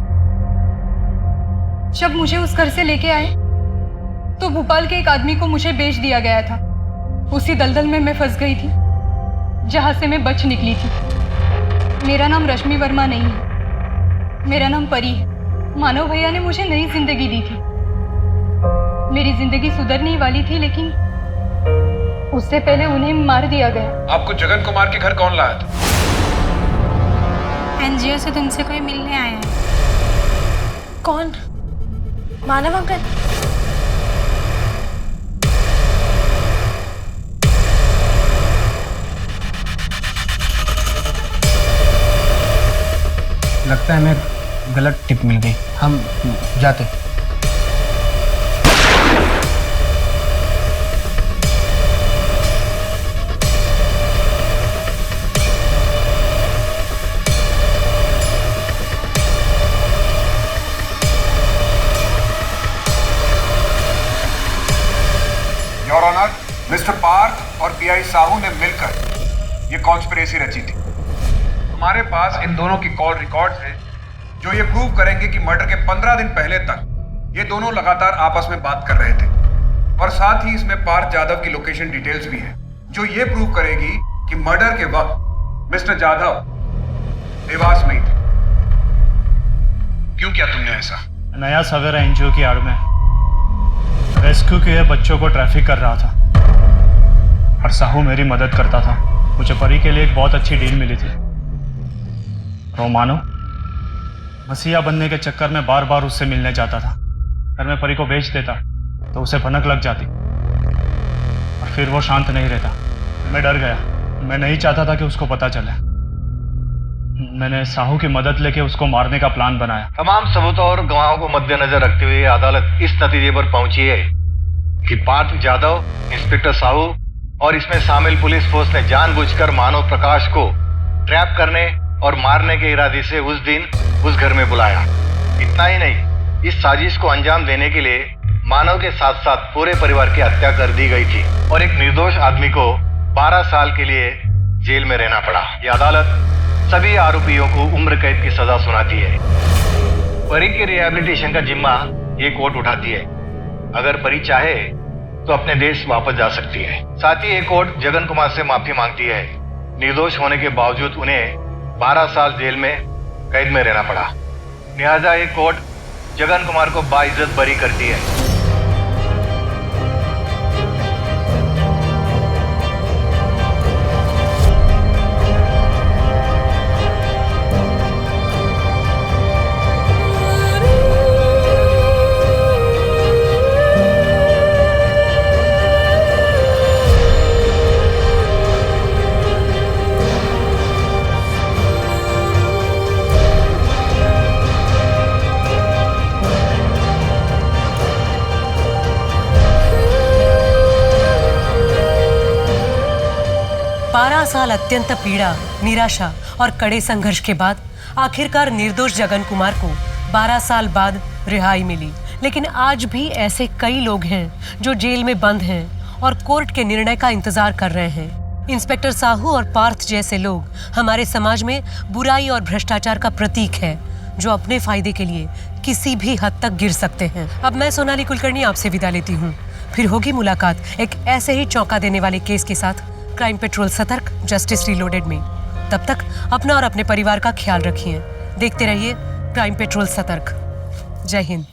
जब मुझे उस घर से लेके आए तो भोपाल के एक आदमी को मुझे बेच दिया गया था। उसी दलदल में मैं फंस गई थी जहां से मैं बच निकली थी। मेरा नाम रश्मि वर्मा नहीं है, मेरा नाम परी है। मानव भैया ने मुझे नई जिंदगी दी थी। मेरी जिंदगी सुधरने वाली थी लेकिन उससे पहले उन्हें मार दिया गया। आपको जगन कुमार के घर कौन लाया था? एनजीओ से तुमसे कोई मिलने आया है। कौन? मानव अंकल? लगता है हमें गलत टिप मिल गई, हम जाते। योर ऑनर, मिस्टर पार्थ और पीआई साहू ने मिलकर ये कॉन्स्पिरेसी रची थी। हमारे पास इन दोनों की कॉल रिकॉर्ड्स हैं जो ये प्रूव करेंगे कि मर्डर के 15 दिन पहले तक ये दोनों लगातार आपस में बात कर रहे थे। और साथ ही इसमें पार्थ यादव की लोकेशन डिटेल्स भी है जो ये प्रूव करेगी कि मर्डर के वक्त मिस्टर यादव देवास में ही थे। क्यों किया तुमने ऐसा? नया सवेरा एनजीओ की आड़ में रेस्क्यू किए बच्चों को ट्रैफिक कर रहा था और साहू मेरी मदद करता था। मुझे परी के लिए एक बहुत अच्छी डील मिली थी। तो मानो मसीहा बनने के चक्कर में बार बार उससे मिलने जाता था। अगर मैं परी को बेच देता तो उसे भनक लग जाती और फिर वो शांत नहीं रहता। मैं डर गया, मैं नहीं चाहता था कि उसको पता चले। मैंने साहू की मदद लेके उसको मारने का प्लान बनाया। तमाम सबूतों और गवाहों को मद्देनजर रखते हुए अदालत इस नतीजे पर पहुंची है कि पार्थ यादव, इंस्पेक्टर साहू और इसमें शामिल पुलिस फोर्स ने जानबूझकर मानव प्रकाश को ट्रैप करने और मारने के इरादे से उस दिन उस घर में बुलाया। इतना ही नहीं, इस साजिश को अंजाम देने के लिए मानव के साथ साथ पूरे परिवार की हत्या कर दी गई थी और एक निर्दोष आदमी को 12 साल के लिए जेल में रहना पड़ा। ये अदालत सभी आरोपियों को उम्र कैद की सजा सुनाती है। परी के रिहैबिलिटेशन का जिम्मा ये कोर्ट उठाती है। अगर परी चाहे तो अपने देश वापस जा सकती है। साथ ही ये कोर्ट जगन कुमार से माफी मांगती है। निर्दोष होने के बावजूद उन्हें 12 साल जेल में कैद में रहना पड़ा। लिहाजा ये कोर्ट जगन कुमार को बाइज्जत बरी करती है। साल अत्यंत पीड़ा, निराशा और कड़े संघर्ष के बाद आखिरकार निर्दोष जगन कुमार को 12 साल बाद रिहाई मिली। लेकिन आज भी ऐसे कई लोग हैं जो जेल में बंद हैं और कोर्ट के निर्णय का इंतजार कर रहे हैं। इंस्पेक्टर साहू और पार्थ जैसे लोग हमारे समाज में बुराई और भ्रष्टाचार का प्रतीक है, जो अपने फायदे के लिए किसी भी हद तक गिर सकते हैं। अब मैं सोनाली कुलकर्णी आपसे विदा लेती हूँ। फिर होगी मुलाकात एक ऐसे ही चौंका देने वाले केस के साथ क्राइम पेट्रोल सतर्क जस्टिस रीलोडेड में। तब तक अपना और अपने परिवार का ख्याल रखिए। देखते रहिए क्राइम पेट्रोल सतर्क। जय हिंद।